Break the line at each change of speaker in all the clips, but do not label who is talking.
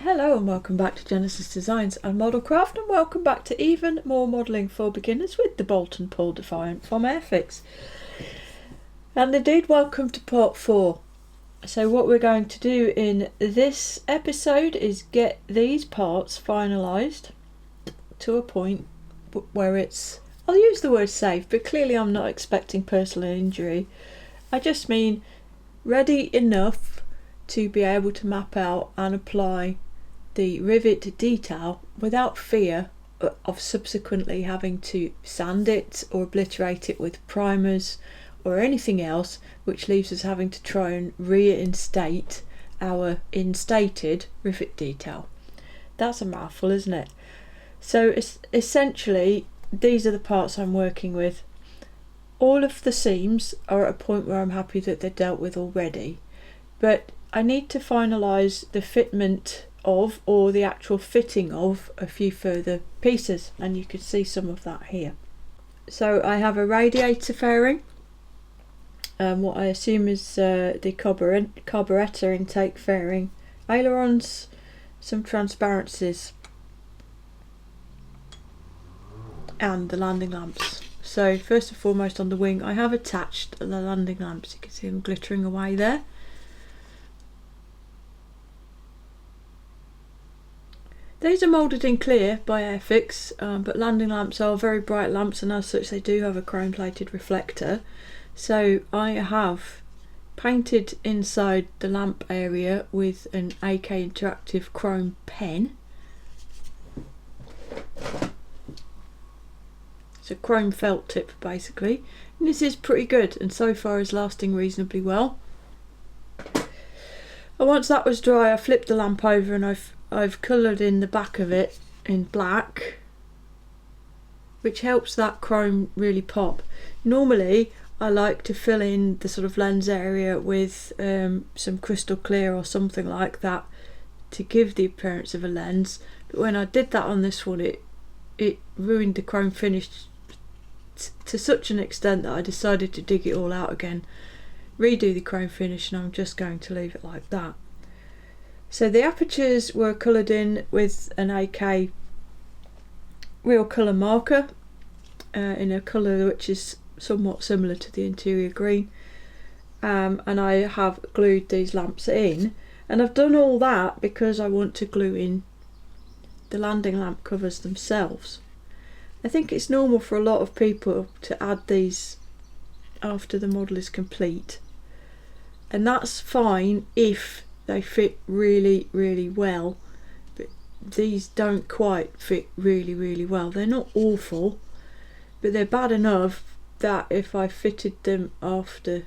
Hello and welcome back to Genesis Designs and Modelcraft, and welcome back to even more modelling for beginners with the Bolt and Pull Defiant from Airfix. And indeed welcome to part 4. So what we're going to do in this episode is get these parts finalised to a point where it's, I'll use the word safe, but clearly I'm not expecting personal injury. I just mean ready enough to be able to map out and apply the rivet detail without fear of subsequently having to sand it or obliterate it with primers or anything else, which leaves us having to try and reinstate our instated rivet detail. That's a mouthful, isn't it? So essentially these are the parts I'm working with. All of the seams are at a point where I'm happy that they're dealt with already, but I need to finalise the fitment of, or the actual fitting of, a few further pieces, and you can see some of that here. So I have a radiator fairing, what I assume is the carburettor intake fairing, ailerons, some transparencies, and the landing lamps. So first and foremost, on the wing I have attached the landing lamps. You can see them glittering away there. These are moulded in clear by Airfix, but landing lamps are very bright lamps, and as such they do have a chrome plated reflector. So I have painted inside the lamp area with an AK Interactive chrome pen. It's a chrome felt tip basically, and this is pretty good and so far is lasting reasonably well. And once that was dry, I flipped the lamp over and I've coloured in the back of it in black, which helps that chrome really pop. Normally I like to fill in the sort of lens area with some crystal clear or something like that to give the appearance of a lens, but when I did that on this one it ruined the chrome finish to such an extent that I decided to dig it all out again, redo the chrome finish, and I'm just going to leave it like that. So the apertures were coloured in with an AK real colour marker in a colour which is somewhat similar to the interior green, and I have glued these lamps in, and I've done all that because I want to glue in the landing lamp covers themselves. I think it's normal for a lot of people to add these after the model is complete, and that's fine if they fit really well, but these don't quite fit really well. They're not awful, but they're bad enough that if I fitted them after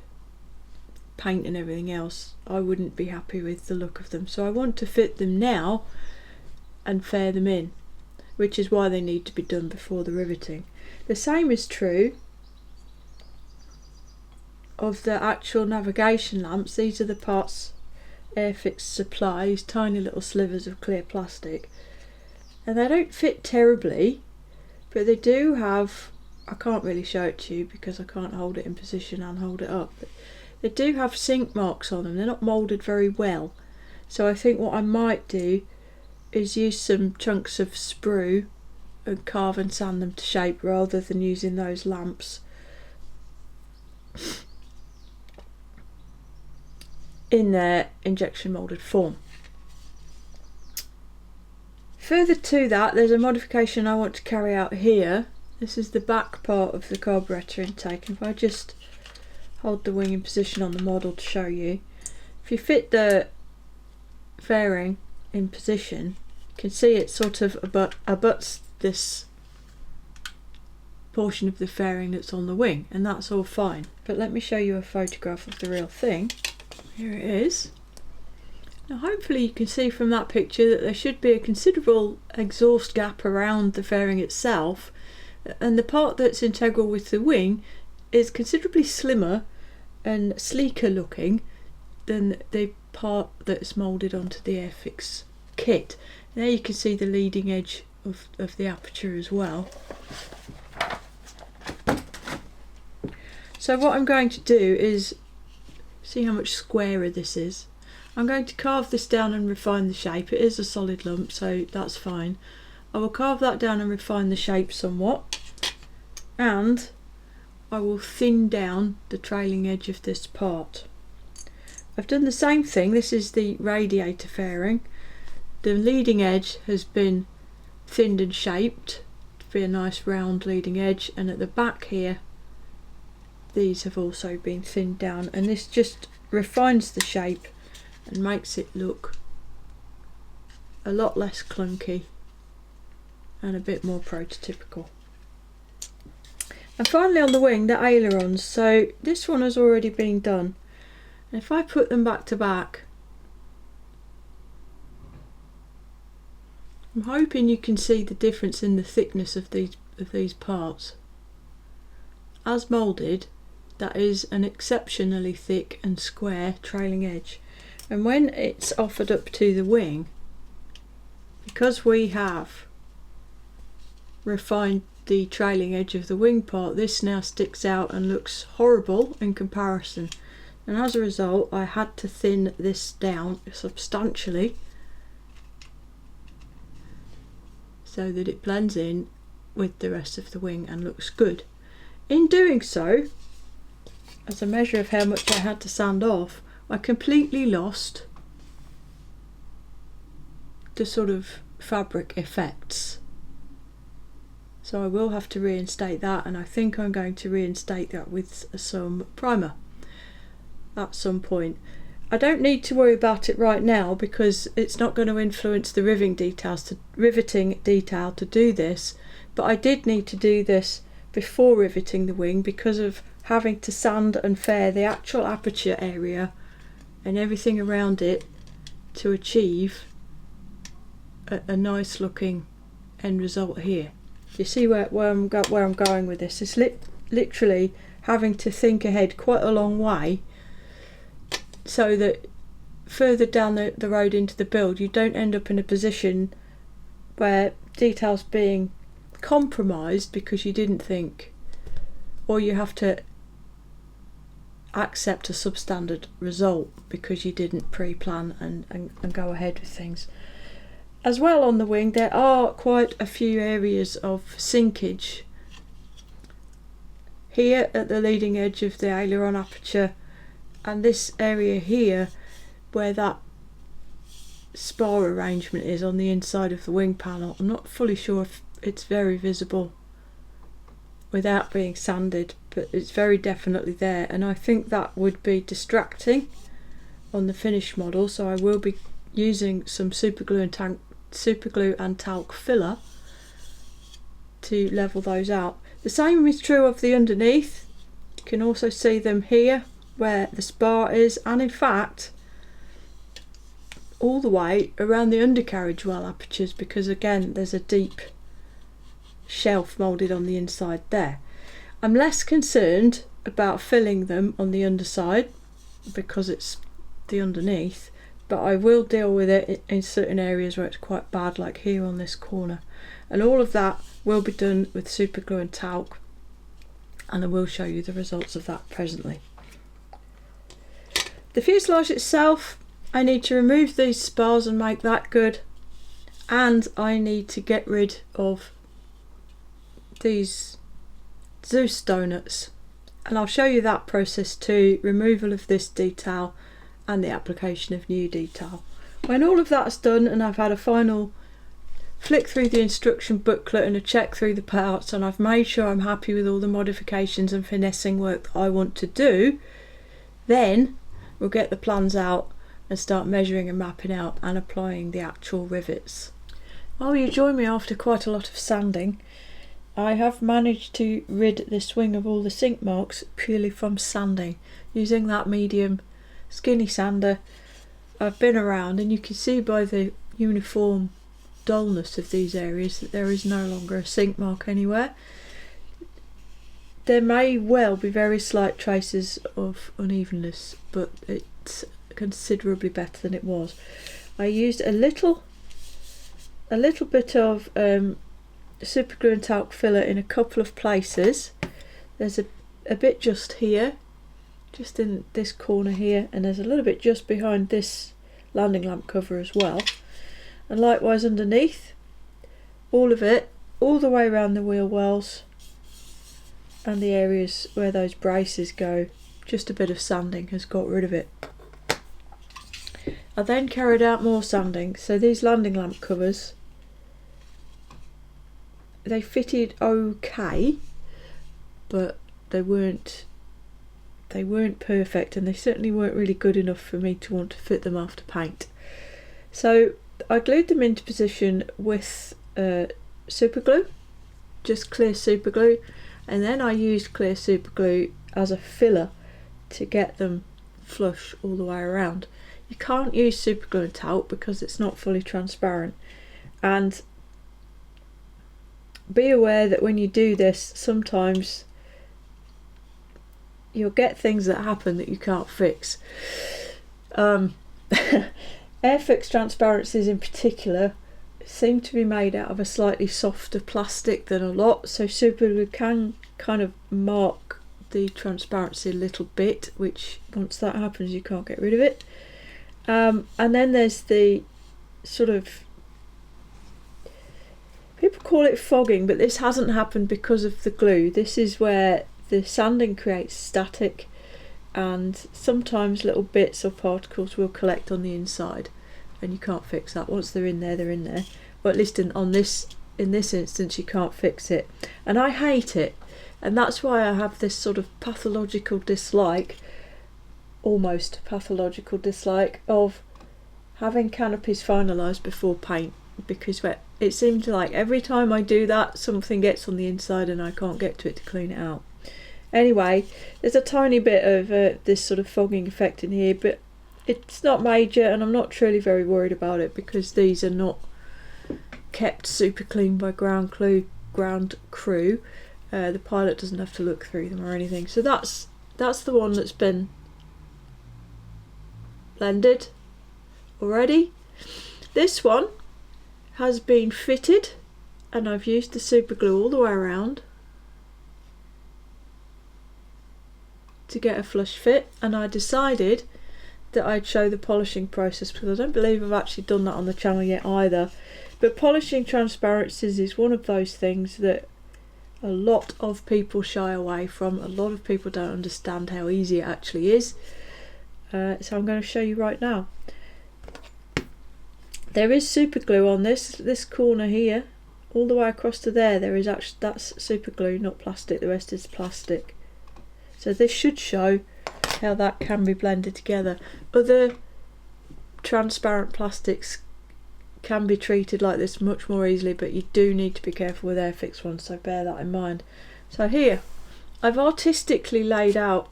paint and everything else, I wouldn't be happy with the look of them. So I want to fit them now and fair them in, which is why they need to be done before the riveting. The same is true of the actual navigation lamps. These are the parts Airfix supply, these tiny little slivers of clear plastic, and they don't fit terribly, but they do have, I can't really show it to you because I can't hold it in position and hold it up, but they do have sink marks on them. They're not moulded very well, so I think what I might do is use some chunks of sprue and carve and sand them to shape rather than using those lamps in their injection moulded form. Further to that, there's a modification I want to carry out here. This is the back part of the carburettor intake, and if I just hold the wing in position on the model to show you, if you fit the fairing in position, you can see it sort of abuts this portion of the fairing that's on the wing, and that's all fine. But let me show you a photograph of the real thing. Here it is. Now hopefully you can see from that picture that there should be a considerable exhaust gap around the fairing itself, and the part that's integral with the wing is considerably slimmer and sleeker looking than the part that's moulded onto the Airfix kit. And there you can see the leading edge of the aperture as well. So what I'm going to do is, see how much squarer this is. I'm going to carve this down and refine the shape. It is a solid lump, so that's fine. I will carve that down and refine the shape somewhat, and I will thin down the trailing edge of this part. I've done the same thing. This is the radiator fairing. The leading edge has been thinned and shaped to be a nice round leading edge, and at the back here these have also been thinned down, and this just refines the shape and makes it look a lot less clunky and a bit more prototypical. And finally on the wing, the ailerons. So this one has already been done. And if I put them back to back, I'm hoping you can see the difference in the thickness of these parts. As moulded, that is an exceptionally thick and square trailing edge. And when it's offered up to the wing, because we have refined the trailing edge of the wing part, this now sticks out and looks horrible in comparison. And as a result, I had to thin this down substantially so that it blends in with the rest of the wing and looks good. In doing so, as a measure of how much I had to sand off, I completely lost the sort of fabric effects. So I will have to reinstate that, and I think I'm going to reinstate that with some primer at some point. I don't need to worry about it right now because it's not going to influence the riveting detail to do this, but I did need to do this before riveting the wing because of having to sand and fair the actual aperture area and everything around it to achieve a nice looking end result here. You see where I'm going with this? It's literally having to think ahead quite a long way so that further down the road into the build you don't end up in a position where details being compromised because you didn't think, or you have to accept a substandard result because you didn't pre-plan and go ahead with things. As well, on the wing there are quite a few areas of sinkage. Here at the leading edge of the aileron aperture, and this area here where that spar arrangement is on the inside of the wing panel. I'm not fully sure if it's very visible without being sanded, but it's very definitely there, and I think that would be distracting on the finished model, so I will be using some super glue and talc filler to level those out. The same is true of the underneath. You can also see them here where the spar is, and in fact all the way around the undercarriage well apertures, because again there's a deep shelf moulded on the inside there. I'm less concerned about filling them on the underside because it's the underneath, but I will deal with it in certain areas where it's quite bad, like here on this corner, and all of that will be done with super glue and talc, and I will show you the results of that presently. The fuselage itself, I need to remove these spars and make that good, and I need to get rid of these Zeus donuts, and I'll show you that process too, removal of this detail and the application of new detail. When all of that's done and I've had a final flick through the instruction booklet and a check through the parts, and I've made sure I'm happy with all the modifications and finessing work that I want to do, then we'll get the plans out and start measuring and mapping out and applying the actual rivets. While you join me after quite a lot of sanding, I have managed to rid this wing of all the sink marks purely from sanding using that medium skinny sander. I've been around, and you can see by the uniform dullness of these areas that there is no longer a sink mark anywhere. There may well be very slight traces of unevenness, but it's considerably better than it was. I used a little bit of super glue and talc filler in a couple of places. There's a bit just here, just in this corner here, and there's a little bit just behind this landing lamp cover as well. And likewise underneath, all of it, all the way around the wheel wells and the areas where those braces go, just a bit of sanding has got rid of it. I then carried out more sanding. So these landing lamp covers, they fitted okay, but they weren't perfect, and they certainly weren't really good enough for me to want to fit them after paint. So I glued them into position with super glue, just clear super glue, and then I used clear super glue as a filler to get them flush all the way around. You can't use super glue and talc because it's not fully transparent, and be aware that when you do this, sometimes you'll get things that happen that you can't fix. Airfix transparencies in particular seem to be made out of a slightly softer plastic than a lot, so super glue can kind of mark the transparency a little bit, which once that happens you can't get rid of it. And then there's the sort of, people call it fogging, but this hasn't happened because of the glue. This is where the sanding creates static, and sometimes little bits or particles will collect on the inside, and you can't fix that. Once they're in there, they're in there. Or at least in this instance, you can't fix it. And I hate it, and that's why I have this sort of pathological dislike, almost pathological dislike, of having canopies finalised before paint, because it seems like every time I do that, something gets on the inside and I can't get to it to clean it out. Anyway, there's a tiny bit of this sort of fogging effect in here, but it's not major, and I'm not truly very worried about it because these are not kept super clean by ground crew. The pilot doesn't have to look through them or anything. So that's the one that's been blended already. This one has been fitted, and I've used the super glue all the way around to get a flush fit, and I decided that I'd show the polishing process because I don't believe I've actually done that on the channel yet either. But polishing transparencies is one of those things that a lot of people shy away from. A lot of people don't understand how easy it actually is. So I'm going to show you right now. There is super glue on this corner here, all the way across to there. There is actually, that's super glue, not plastic. The rest is plastic. So this should show how that can be blended together. Other transparent plastics can be treated like this much more easily, but you do need to be careful with Airfix ones, so bear that in mind. So here, I've artistically laid out,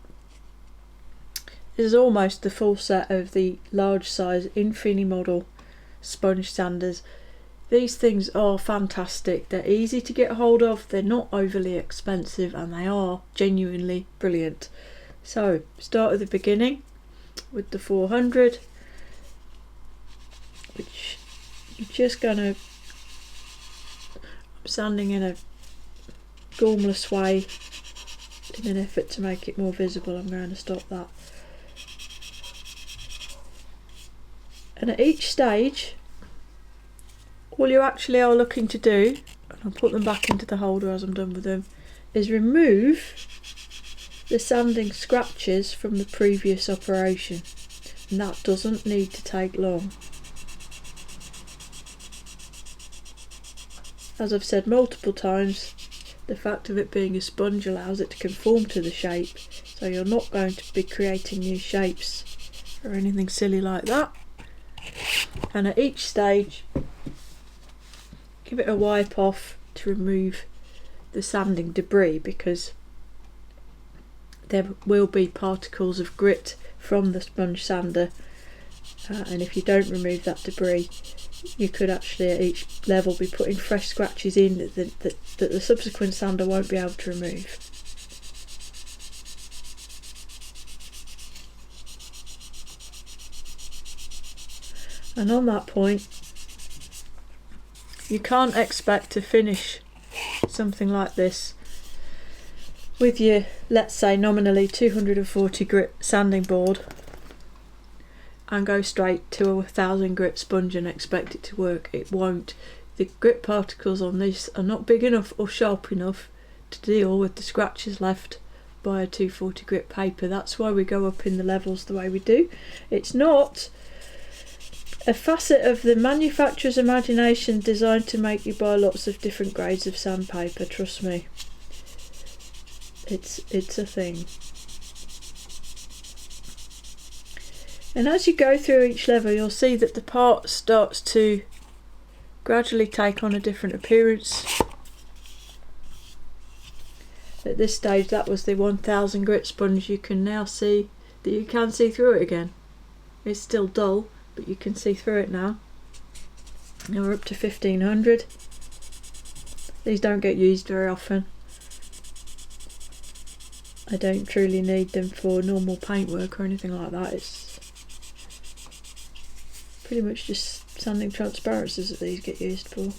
this is almost the full set of the large size Infini model sponge sanders. These things are fantastic. They're easy to get hold of, they're not overly expensive, and they are genuinely brilliant. So start at the beginning with the 400, which you're just gonna, I'm sanding in a gormless way in an effort to make it more visible. I'm going to stop that. And at each stage, all you actually are looking to do, and I'll put them back into the holder as I'm done with them, is remove the sanding scratches from the previous operation, and that doesn't need to take long. As I've said multiple times, the fact of it being a sponge allows it to conform to the shape, so you're not going to be creating new shapes or anything silly like that. And at each stage, give it a wipe off to remove the sanding debris, because there will be particles of grit from the sponge sander, and if you don't remove that debris, you could actually at each level be putting fresh scratches in that the subsequent sander won't be able to remove. And on that point, you can't expect to finish something like this with your, let's say, nominally 240 grit sanding board and go straight to a 1000 grit sponge and expect it to work. It won't. The grit particles on this are not big enough or sharp enough to deal with the scratches left by a 240 grit paper. That's why we go up in the levels the way we do. It's not a facet of the manufacturer's imagination designed to make you buy lots of different grades of sandpaper, trust me. It's a thing. And as you go through each level, you'll see that the part starts to gradually take on a different appearance. At this stage, that was the 1000 grit sponge. You can now see that you can see through it again. It's still dull, but you can see through it now. Now we're up to 1500. These don't get used very often. I don't truly need them for normal paintwork or anything like that. It's pretty much just sanding transparencies that these get used for.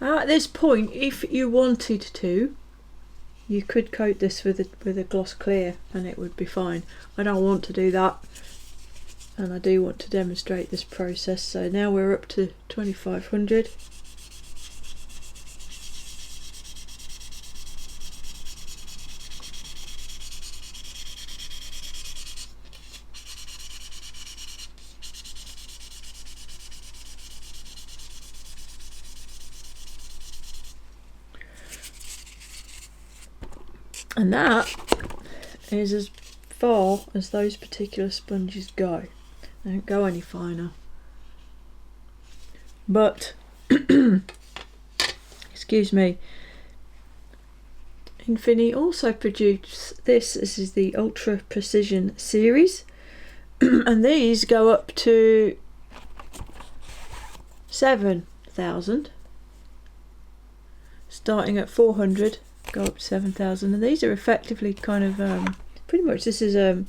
At this point, if you wanted to, you could coat this with a gloss clear and it would be fine. I don't want to do that, and I do want to demonstrate this process. So now we're up to 2500. And that is as far as those particular sponges go. They don't go any finer. But, excuse me, Infinity also produced this. This is the Ultra Precision series. And these go up to 7,000. Starting at 400. Go up to 7,000, and these are effectively kind of pretty much, this is a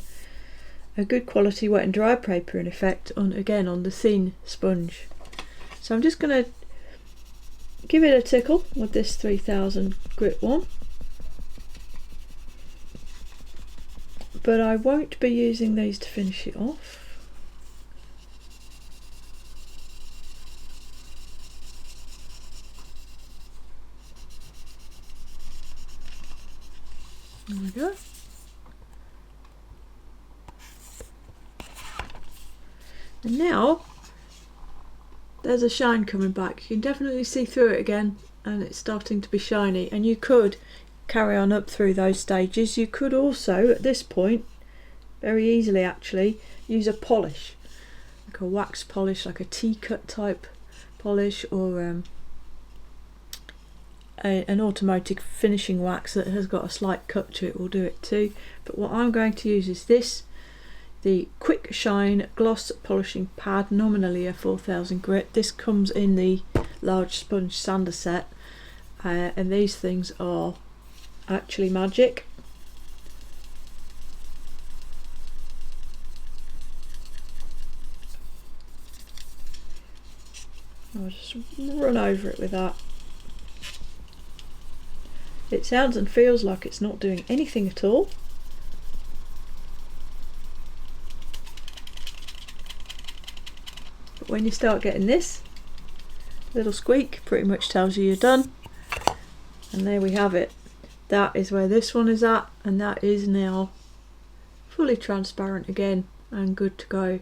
good quality wet and dry paper in effect, on the thin sponge. So I'm just going to give it a tickle with this 3000 grit one, but I won't be using these to finish it off. There we go. And now there's a shine coming back. You can definitely see through it again, and it's starting to be shiny. And you could carry on up through those stages. You could also, at this point, very easily actually, use a polish, like a wax polish, like a T-cut type polish, or an automatic finishing wax that has got a slight cut to it will do it too. But what I'm going to use is this, the Quick Shine Gloss Polishing Pad, nominally a 4000 grit. This comes in the large sponge sander set, and these things are actually magic. I'll just run over it with that. It sounds and feels like it's not doing anything at all. But when you start getting this little squeak, pretty much tells you you're done. And there we have it. That is where this one is at, and that is now fully transparent again and good to go.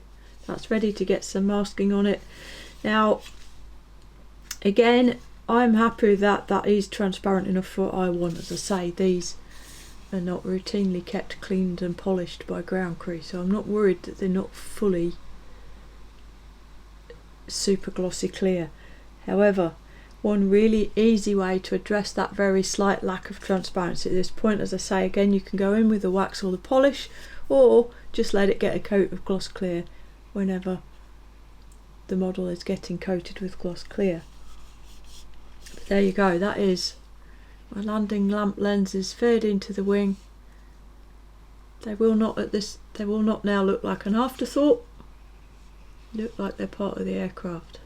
That's ready to get some masking on it. Now, again, I'm happy that that is transparent enough for what I want. As I say, these are not routinely kept cleaned and polished by ground crew, so I'm not worried that they're not fully super glossy clear. However, one really easy way to address that very slight lack of transparency at this point, as I say again, you can go in with the wax or the polish, or just let it get a coat of gloss clear whenever the model is getting coated with gloss clear. But there you go, that is my landing lamp lenses fade into the wing. They will not now look like an afterthought. Look like they're part of the aircraft.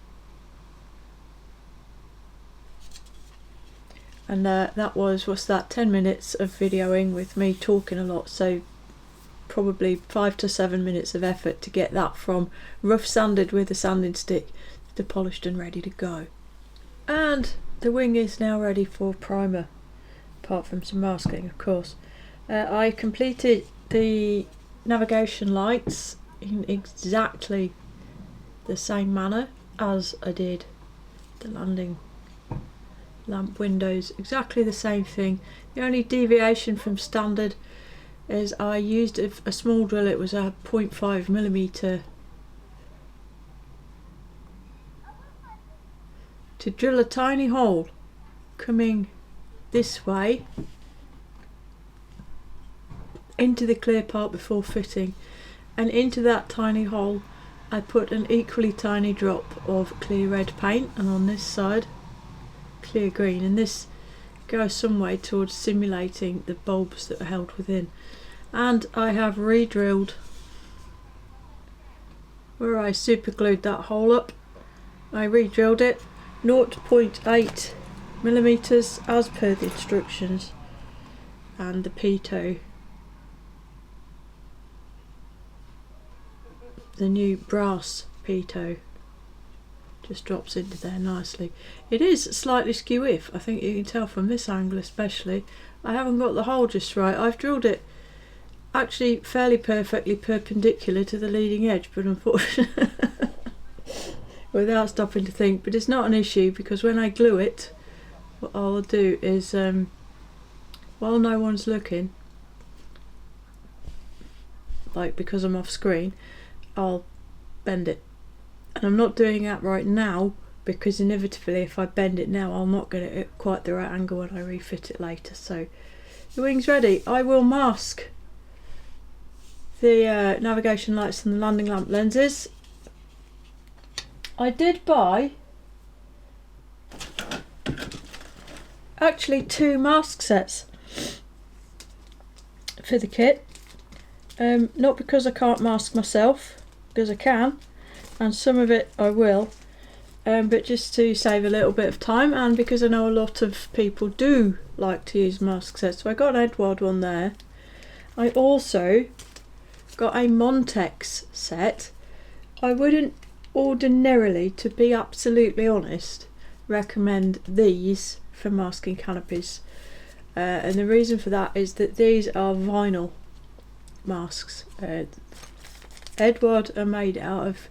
And that was, what's that, 10 minutes of videoing with me talking a lot, so probably 5 to 7 minutes of effort to get that from rough sanded with a sanding stick to polished and ready to go. And the wing is now ready for primer, apart from some masking, of course. I completed the navigation lights in exactly the same manner as I did the landing lamp windows, exactly the same thing. The only deviation from standard is I used a small drill. It was a 0.5mm to drill a tiny hole coming this way into the clear part before fitting, and into that tiny hole I put an equally tiny drop of clear red paint, and on this side clear green, and this goes some way towards simulating the bulbs that are held within. And I have re-drilled where I super glued that hole up. I re-drilled it 0.8mm as per the instructions, and the pitot, the new brass pitot, just drops into there nicely. It is slightly skew-if, I think you can tell from this angle especially. I haven't got the hole just right. I've drilled it actually fairly perfectly perpendicular to the leading edge, but unfortunately without stopping to think, but it's not an issue, because when I glue it, what I'll do is while no one's looking, like because I'm off screen, I'll bend it. And I'm not doing that right now because inevitably if I bend it now I'll not get it at quite the right angle when I refit it later. So the wing's ready. I will mask the navigation lights and the landing lamp lenses. I did buy actually 2 mask sets for the kit, not because I can't mask myself, because I can, and some of it I will, but just to save a little bit of time, and because I know a lot of people do like to use mask sets. So I got an Edward one there. I also got a Montex set. I wouldn't ordinarily, to be absolutely honest, recommend these for masking canopies, and the reason for that is that these are vinyl masks. Edward are made out of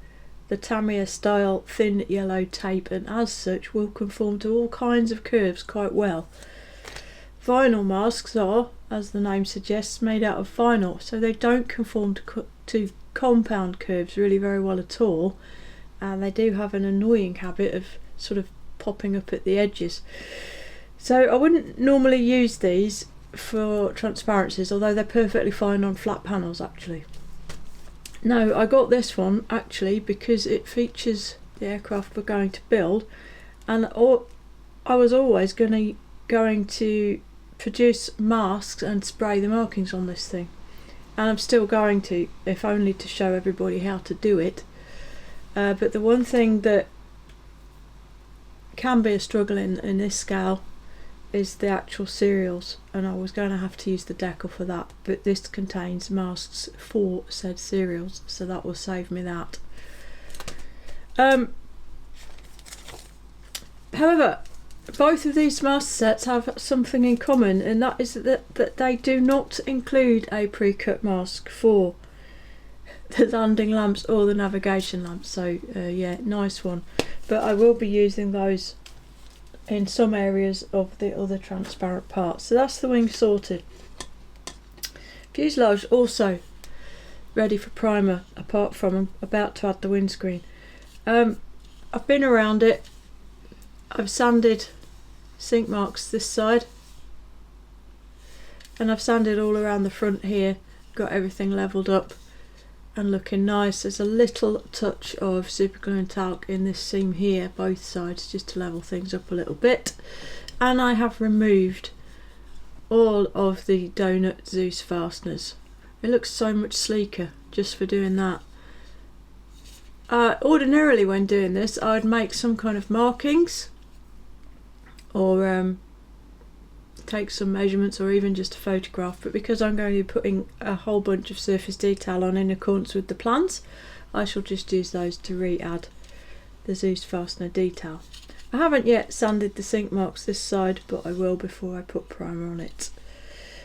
the Tamiya style thin yellow tape, and as such will conform to all kinds of curves quite well. Vinyl masks are, as the name suggests, made out of vinyl, so they don't conform to compound curves really very well at all, and they do have an annoying habit of sort of popping up at the edges. So I wouldn't normally use these for transparencies, although they're perfectly fine on flat panels actually. No, I got this one actually because it features the aircraft we're going to build, and I was always going to produce masks and spray the markings on this thing, and I'm still going to, if only to show everybody how to do it. But the one thing that can be a struggle in this scale is the actual serials, and I was going to have to use the decal for that, but this contains masks for said serials, so that will save me that. However, both of these mask sets have something in common, and that is that they do not include a pre-cut mask for the landing lamps or the navigation lamps, so yeah, nice one. But I will be using those in some areas of the other transparent parts. So that's the wing sorted. Fuselage also ready for primer, apart from I'm about to add the windscreen. I've been around it. I've sanded sink marks this side, and I've sanded all around the front here, got everything levelled up and looking nice. There's a little touch of super glue and talc in this seam here, both sides, just to level things up a little bit. And I have removed all of the donut Zeus fasteners. It looks so much sleeker just for doing that. Ordinarily when doing this I'd make some kind of markings or take some measurements or even just a photograph, but because I'm going to be putting a whole bunch of surface detail on in accordance with the plans, I shall just use those to re-add the Zeus fastener detail. I haven't yet sanded the sink marks this side, but I will before I put primer on it.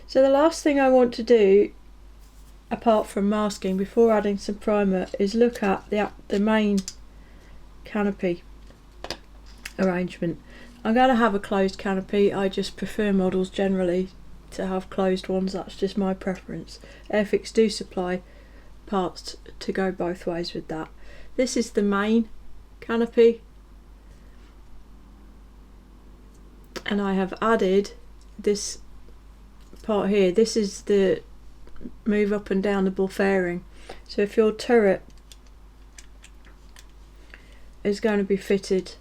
So the last thing I want to do, apart from masking, before adding some primer, is look at the main canopy arrangement. I'm going to have a closed canopy. I just prefer models generally to have closed ones, that's just my preference. Airfix do supply parts to go both ways with that. This is the main canopy, and I have added this part here. This is the move up and down the bull fairing. So if your turret is going to be fitted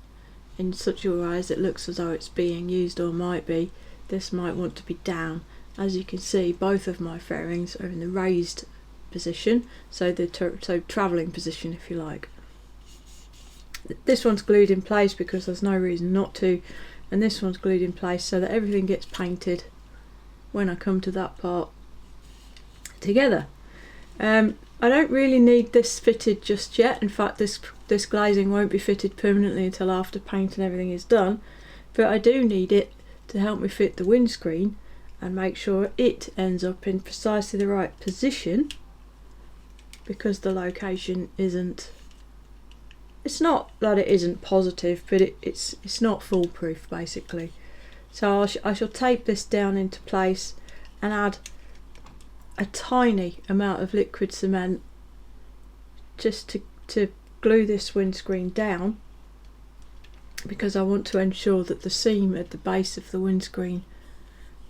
in such a way as it looks as though it's being used or might be, this might want to be down. As you can see, both of my fairings are in the raised position, so travelling position if you like. This one's glued in place because there's no reason not to, and this one's glued in place so that everything gets painted when I come to that part together. I don't really need this fitted just yet. In fact, this glazing won't be fitted permanently until after paint and everything is done, but I do need it to help me fit the windscreen and make sure it ends up in precisely the right position, because the location isn't, it's not that it isn't positive, but it's not foolproof basically. So I shall tape this down into place and add a tiny amount of liquid cement just to glue this windscreen down, because I want to ensure that the seam at the base of the windscreen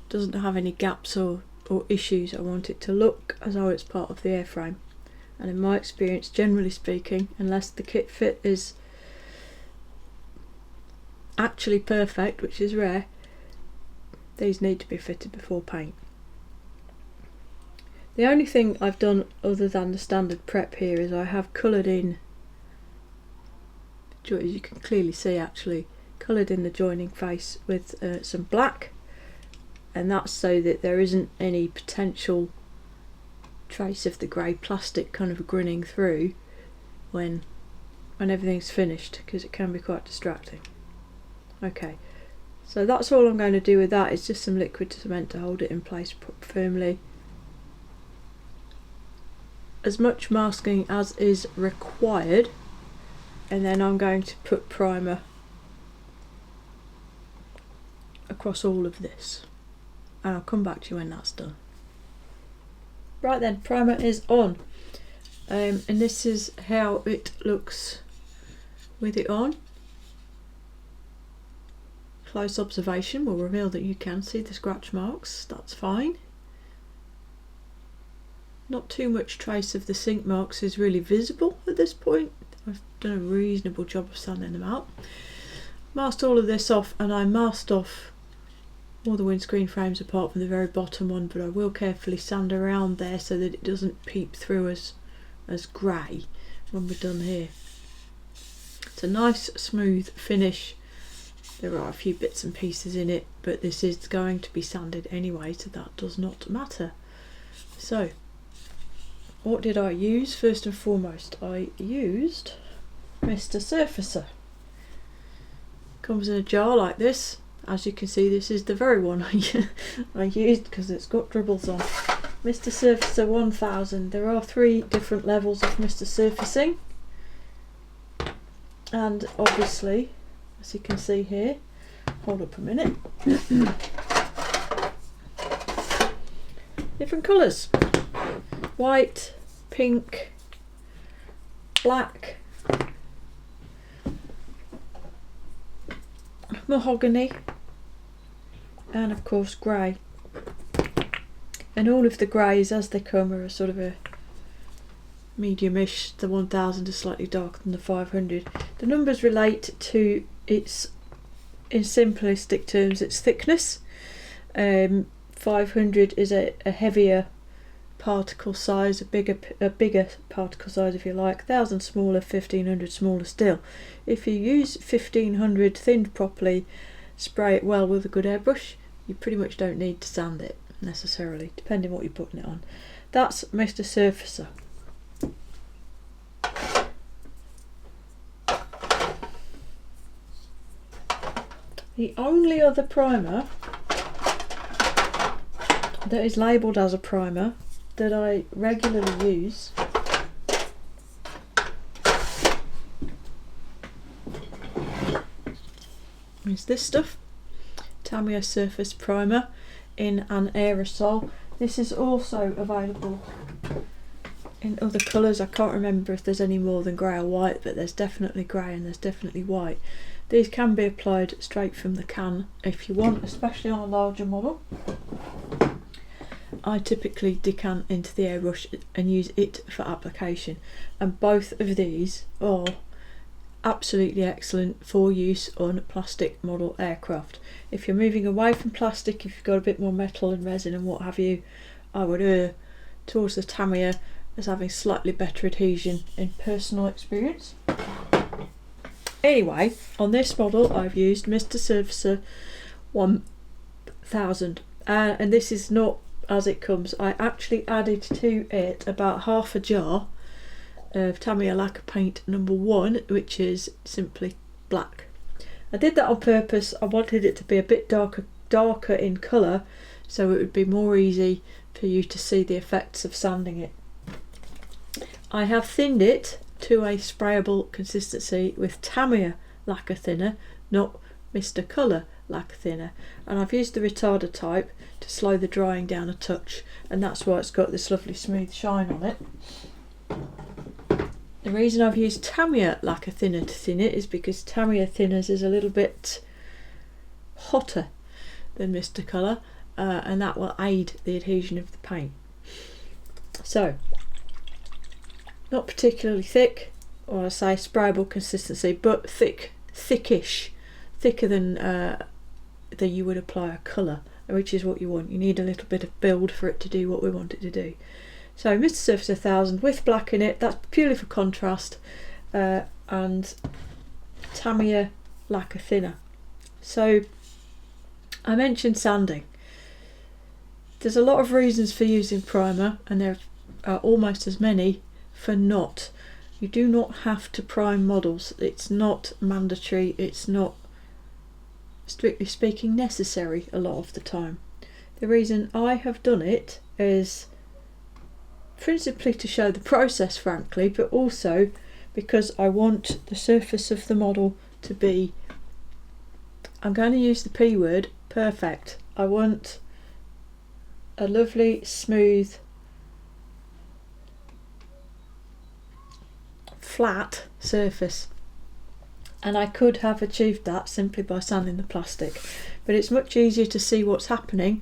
doesn't have any gaps or issues. I want it to look as though it's part of the airframe, and in my experience, generally speaking, unless the kit fit is actually perfect, which is rare, these need to be fitted before paint. The only thing I've done other than the standard prep here is I have coloured in, as you can clearly see actually, coloured in the joining face with some black, and that's so that there isn't any potential trace of the grey plastic kind of grinning through when everything's finished, because it can be quite distracting. Okay, so that's all I'm going to do with that, is just some liquid cement to hold it in place firmly. As much masking as is required, and then I'm going to put primer across all of this, and I'll come back to you when that's done. Right then, primer is on, and this is how it looks with it on. Close observation will reveal that you can see the scratch marks, that's fine. Not too much trace of the sink marks is really visible at this point. I've done a reasonable job of sanding them out. Masked all of this off, and I masked off all the windscreen frames apart from the very bottom one, but I will carefully sand around there so that it doesn't peep through as grey when we're done here. It's a nice smooth finish. There are a few bits and pieces in it, but this is going to be sanded anyway, so that does not matter. So what did I use? First and foremost, I used Mr. Surfacer. Comes in a jar like this. As you can see, this is the very one I used because it's got dribbles on. Mr. Surfacer 1000. There are 3 different levels of Mr. Surfacing, and obviously, as you can see here, hold up a minute, different colours. White, pink, black, mahogany, and of course grey. And all of the greys as they come are a sort of a medium-ish. The 1000 is slightly darker than the 500. The numbers relate to its, in simplistic terms, its thickness. 500 is a heavier particle size, a bigger particle size if you like. 1000 smaller, 1500 smaller still. If you use 1500 thinned properly, spray it well with a good airbrush, you pretty much don't need to sand it necessarily, depending what you're putting it on. That's Mr. Surfacer. The only other primer that is labelled as a primer that I regularly use is this stuff, Tamiya Surface Primer in an aerosol. This is also available in other colours. I can't remember if there's any more than grey or white, but there's definitely grey and there's definitely white. These can be applied straight from the can if you want, especially on a larger model. I typically decant into the airbrush and use it for application, and both of these are absolutely excellent for use on plastic model aircraft. If you're moving away from plastic, if you've got a bit more metal and resin and what have you, I would err towards the Tamiya as having slightly better adhesion in personal experience. Anyway, on this model I've used Mr. Surfacer 1000, and this is not as it comes. I actually added to it about half a jar of Tamiya lacquer paint number 1, which is simply black. I did that on purpose. I wanted it to be a bit darker in colour, so it would be more easy for you to see the effects of sanding it. I have thinned it to a sprayable consistency with Tamiya lacquer thinner, not Mr. Colour lacquer thinner, and I've used the retarder type to slow the drying down a touch, and that's why it's got this lovely smooth shine on it. The reason I've used Tamiya lacquer thinner to thin it is because Tamiya thinners is a little bit hotter than Mr. Colour, and that will aid the adhesion of the paint. So, not particularly thick, or I say sprayable consistency, but thickish, thicker than you would apply a colour, which is what you want. You need a little bit of build for it to do what we want it to do. So Mr. Surface 1000 with black in it, that's purely for contrast, and Tamiya lacquer thinner. So I mentioned sanding. There's a lot of reasons for using primer, and there are almost as many for not. You do not have to prime models. It's not mandatory. It's not, strictly speaking, necessary a lot of the time. The reason I have done it is principally to show the process, frankly, but also because I want the surface of the model to be, I'm going to use the P word, perfect. I want a lovely, smooth, flat surface, and I could have achieved that simply by sanding the plastic, but it's much easier to see what's happening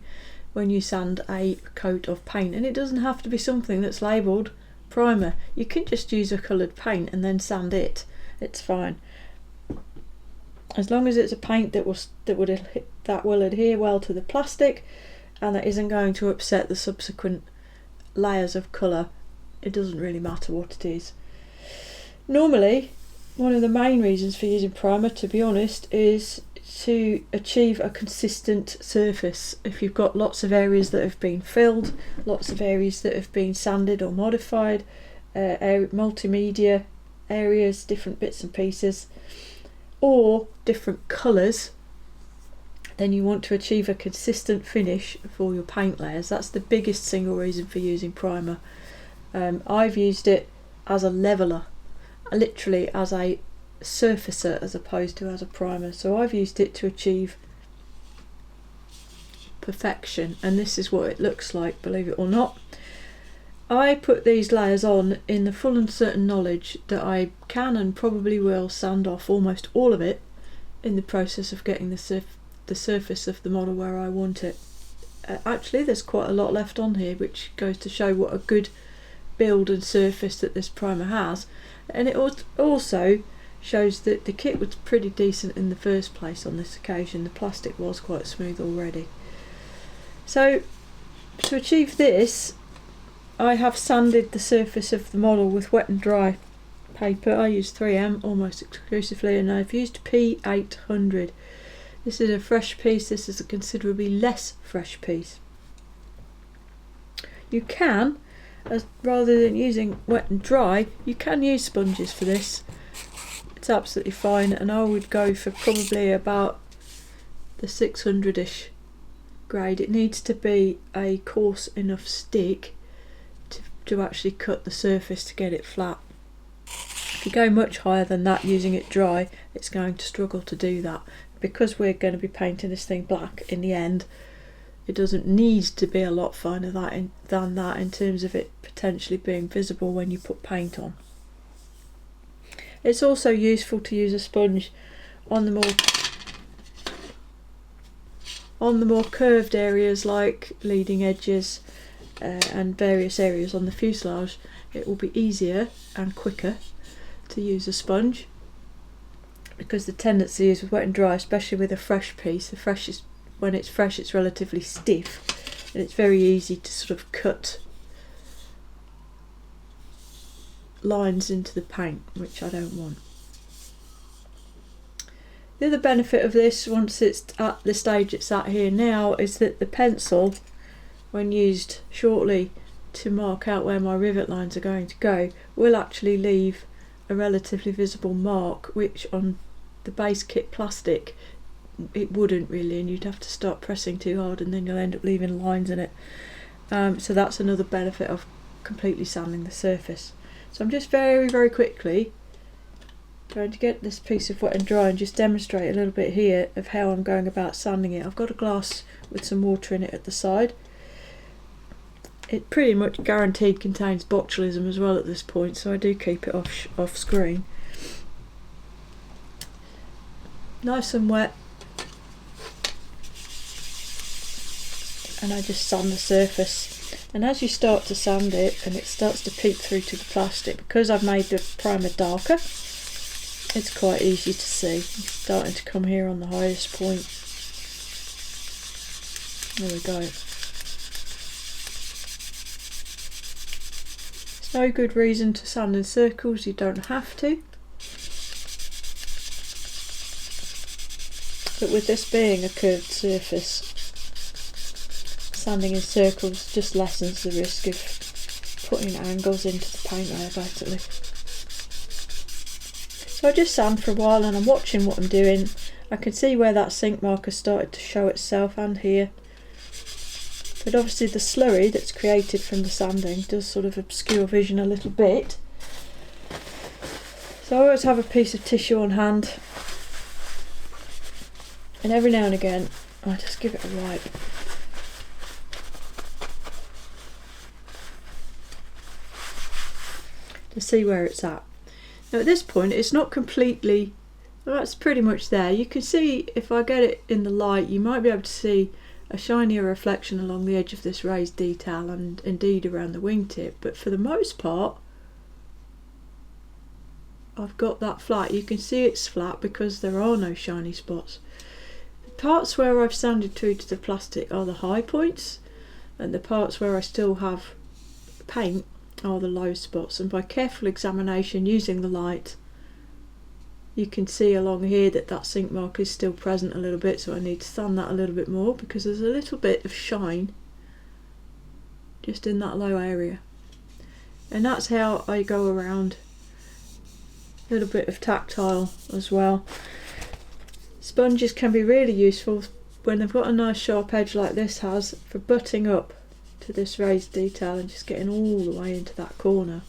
when you sand a coat of paint, and it doesn't have to be something that's labelled primer. You can just use a coloured paint and then sand it. It's fine, as long as it's a paint that will adhere well to the plastic and that isn't going to upset the subsequent layers of colour. It doesn't really matter what it is. Normally, one of the main reasons for using primer, to be honest, is to achieve a consistent surface. If you've got lots of areas that have been filled, lots of areas that have been sanded or modified, multimedia areas, different bits and pieces, or different colours, then you want to achieve a consistent finish for your paint layers. That's the biggest single reason for using primer. I've used it as a leveller, literally as a surfacer as opposed to as a primer. So I've used it to achieve perfection, and this is what it looks like, believe it or not. I put these layers on in the full and certain knowledge that I can and probably will sand off almost all of it in the process of getting the surface of the model where I want it. Actually, there's quite a lot left on here, which goes to show what a good build and surface that this primer has, and it also shows that the kit was pretty decent in the first place on this occasion. The plastic was quite smooth already. So to achieve this, I have sanded the surface of the model with wet and dry paper. I use 3M almost exclusively, and I've used P800. This is a fresh piece, this is a considerably less fresh piece. You can, rather than using wet and dry, you can use sponges for this. It's absolutely fine, and I would go for probably about the 600-ish grade. It needs to be a coarse enough stick to actually cut the surface to get it flat. If you go much higher than that using it dry, it's going to struggle to do that. Because we're going to be painting this thing black in the end, it doesn't need to be a lot finer than that in terms of it potentially being visible when you put paint on. It's also useful to use a sponge on the more curved areas like leading edges and various areas on the fuselage. It will be easier and quicker to use a sponge, because the tendency is with wet and dry, especially with a fresh piece, when it's fresh it's relatively stiff and it's very easy to sort of cut lines into the paint, which I don't want. The other benefit of this, once it's at the stage it's at here now, is that the pencil, when used shortly to mark out where my rivet lines are going to go, will actually leave a relatively visible mark, which on the base kit plastic it wouldn't really, and you'd have to start pressing too hard and then you'll end up leaving lines in it. So that's another benefit of completely sanding the surface. So I'm just very, very quickly trying to get this piece of wet and dry and just demonstrate a little bit here of how I'm going about sanding it. I've got a glass with some water in it at the side. It pretty much guaranteed contains botulism as well at this point, so I do keep it off screen. Nice and wet, and I just sand the surface. And as you start to sand it and it starts to peek through to the plastic, because I've made the primer darker, it's quite easy to see. It's starting to come here on the highest point. There we go. There's no good reason to sand in circles, you don't have to. But with this being a curved surface, sanding in circles just lessens the risk of putting angles into the paint layer basically. So I just sand for a while and I'm watching what I'm doing. I can see where that sink marker started to show itself, and here. But obviously the slurry that's created from the sanding does sort of obscure vision a little bit. So I always have a piece of tissue on hand, and every now and again I just give it a wipe. To see where it's at. Now at this point it's not completely, well, that's pretty much there. You can see, if I get it in the light, you might be able to see a shinier reflection along the edge of this raised detail and indeed around the wingtip, but for the most part I've got that flat. You can see it's flat because there are no shiny spots. The parts where I've sanded through to the plastic are the high points, and the parts where I still have paint are the low spots, and by careful examination using the light you can see along here that that sink mark is still present a little bit, so I need to sand that a little bit more because there's a little bit of shine just in that low area. And that's how I go around. A little bit of tactile as well. Sponges can be really useful when they've got a nice sharp edge like this has, for butting up to this raised detail and just getting all the way into that corner,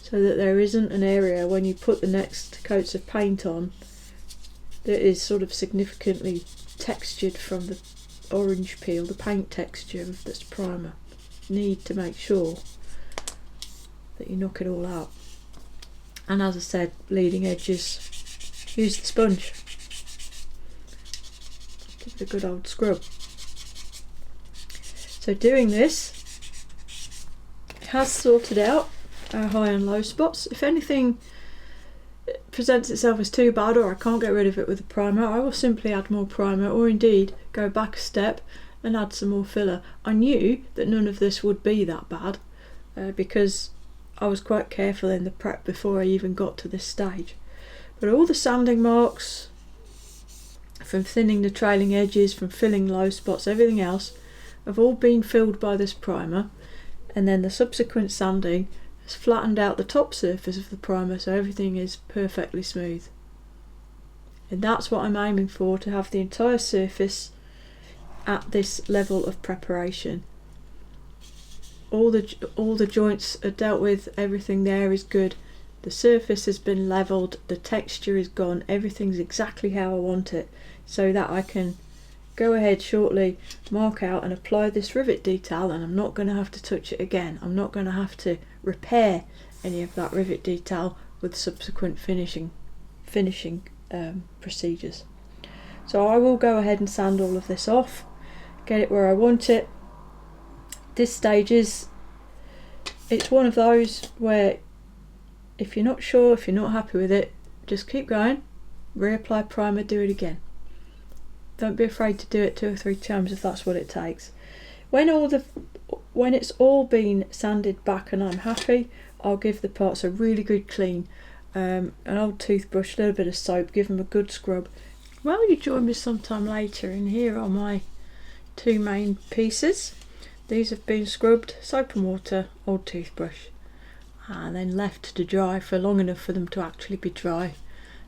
so that there isn't an area when you put the next coats of paint on that is sort of significantly textured from the orange peel, the paint texture of this primer. You need to make sure that you knock it all out. And as I said, leading edges, use the sponge. Give it a good old scrub. So doing this has sorted out our high and low spots. If anything presents itself as too bad, or I can't get rid of it with a primer, I will simply add more primer, or indeed go back a step and add some more filler. I knew that none of this would be that bad because I was quite careful in the prep before I even got to this stage. But all the sanding marks, from thinning the trailing edges, from filling low spots, everything else, have all been filled by this primer, and then the subsequent sanding has flattened out the top surface of the primer so everything is perfectly smooth. And that's what I'm aiming for, to have the entire surface at this level of preparation. All the joints are dealt with, everything there is good, the surface has been levelled, the texture is gone, everything's exactly how I want it, so that I can go ahead shortly, mark out and apply this rivet detail, and I'm not going to have to touch it again. I'm not going to have to repair any of that rivet detail with subsequent finishing procedures. So I will go ahead and sand all of this off, get it where I want it. This stage it's one of those where if you're not sure, if you're not happy with it, just keep going, reapply primer, do it again. Don't be afraid to do it 2 or 3 times if that's what it takes. When it's all been sanded back and I'm happy, I'll give the parts a really good clean. An old toothbrush, a little bit of soap, give them a good scrub. Well, you join me sometime later, and here are my 2 main pieces. These have been scrubbed, soap and water, old toothbrush, and then left to dry for long enough for them to actually be dry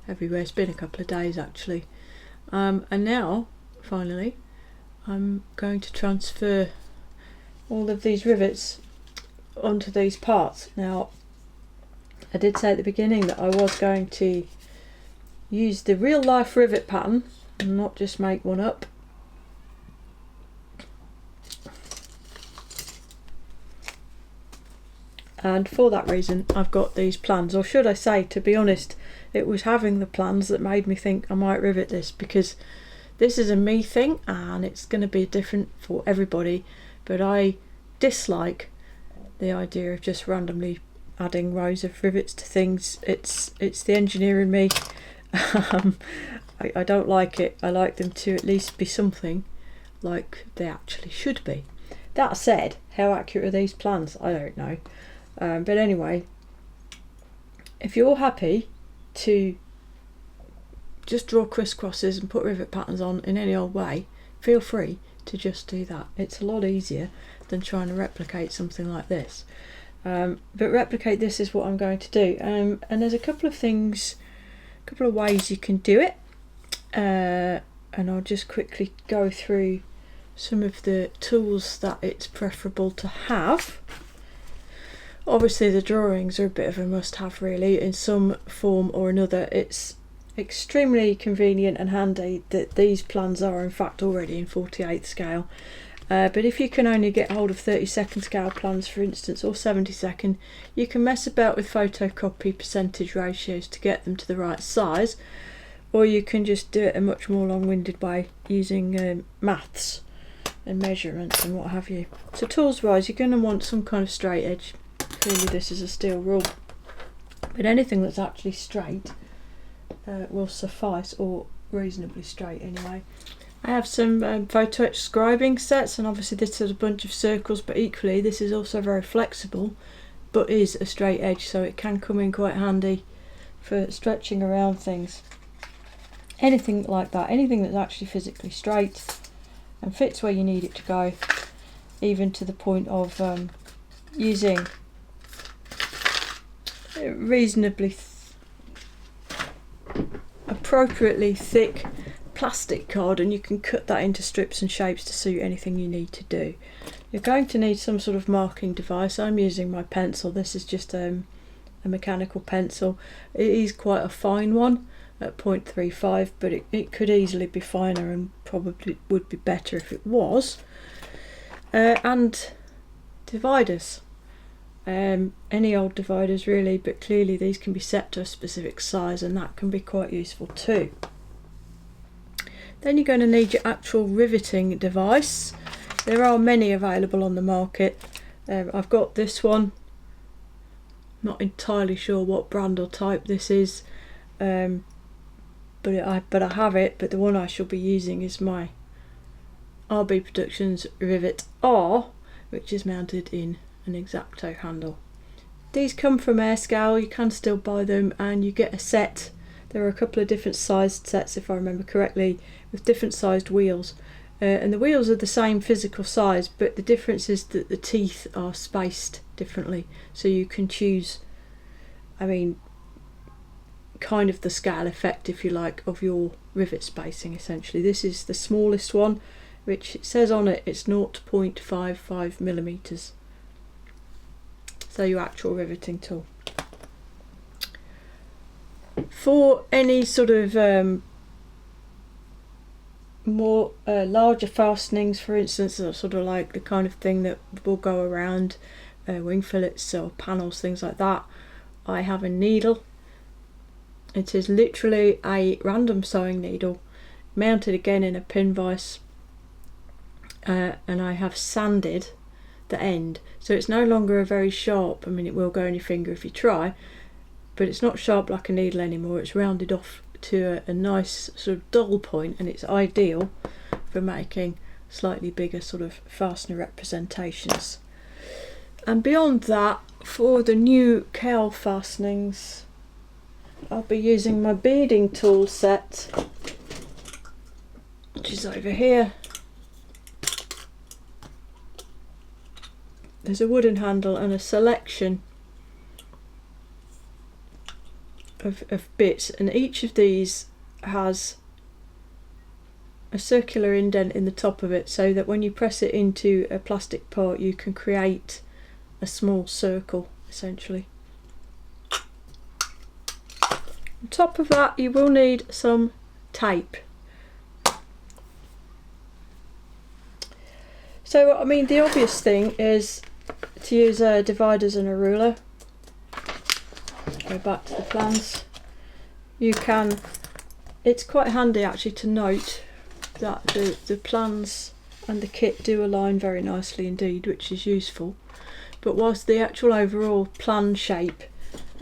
everywhere. It's been a couple of days actually. And now, finally, I'm going to transfer all of these rivets onto these parts. Now, I did say at the beginning that I was going to use the real life rivet pattern and not just make one up. And for that reason I've got these plans, or should I say, to be honest, it was having the plans that made me think I might rivet this, because this is a me thing and it's going to be different for everybody, but I dislike the idea of just randomly adding rows of rivets to things. It's the engineer in me. I don't like it. I like them to at least be something like they actually should be. That said, how accurate are these plans? I don't know. But anyway, if you're happy to just draw crisscrosses and put rivet patterns on in any old way, feel free to just do that. It's a lot easier than trying to replicate something like this. But replicate this is what I'm going to do. And there's a couple of ways you can do it. And I'll just quickly go through some of the tools that it's preferable to have. Obviously the drawings are a bit of a must-have really, in some form or another. It's extremely convenient and handy that these plans are in fact already in 48th scale. But if you can only get hold of 32nd scale plans, for instance, or 72nd, you can mess about with photocopy percentage ratios to get them to the right size, or you can just do it a much more long-winded way using maths and measurements and what have you. So tools wise, you're going to want some kind of straight edge. Clearly this is a steel rule, but anything that's actually straight will suffice, or reasonably straight anyway. I have some photo etch scribing sets, and obviously this is a bunch of circles, but equally this is also very flexible but is a straight edge, so it can come in quite handy for stretching around things. Anything like that, anything that's actually physically straight and fits where you need it to go, even to the point of using reasonably appropriately thick plastic card, and you can cut that into strips and shapes to suit anything you need to do. You're going to need some sort of marking device. I'm using my pencil. This is just a mechanical pencil. It is quite a fine one at 0.35, but it could easily be finer and probably would be better if it was. And dividers. Any old dividers really, but clearly these can be set to a specific size, and that can be quite useful too. Then you're going to need your actual riveting device. There are many available on the market. I've got this one. Not entirely sure what brand or type this is, but I have it. But the one I shall be using is my RB Productions Rivet R, which is mounted in an X-Acto handle. These come from Airscale. You can still buy them, and you get a set There are a couple of different sized sets, if I remember correctly, with different sized wheels. And the wheels are the same physical size, but the difference is that the teeth are spaced differently. So you can choose, I mean, kind of the scale effect, if you like, of your rivet spacing essentially. This is the smallest one, which it says on it it's 0.55 millimeters. So your actual riveting tool. For any sort of more larger fastenings, for instance, sort of like the kind of thing that will go around wing fillets or panels, things like that, I have a needle. It is literally a random sewing needle mounted again in a pin vise, and I have sanded the end, so it's no longer a very sharp, I mean it will go in your finger if you try, but it's not sharp like a needle anymore. It's rounded off to a nice sort of dull point, and it's ideal for making slightly bigger sort of fastener representations. And beyond that, for the new cowl fastenings, I'll be using my beading tool set, which is over here. There's a wooden handle and a selection of bits, and each of these has a circular indent in the top of it, so that when you press it into a plastic part you can create a small circle essentially. On top of that you will need some tape. So I mean the obvious thing is to use dividers and a ruler. Go back to the plans. You can, it's quite handy actually to note that the plans and the kit do align very nicely indeed, which is useful. But whilst the actual overall plan shape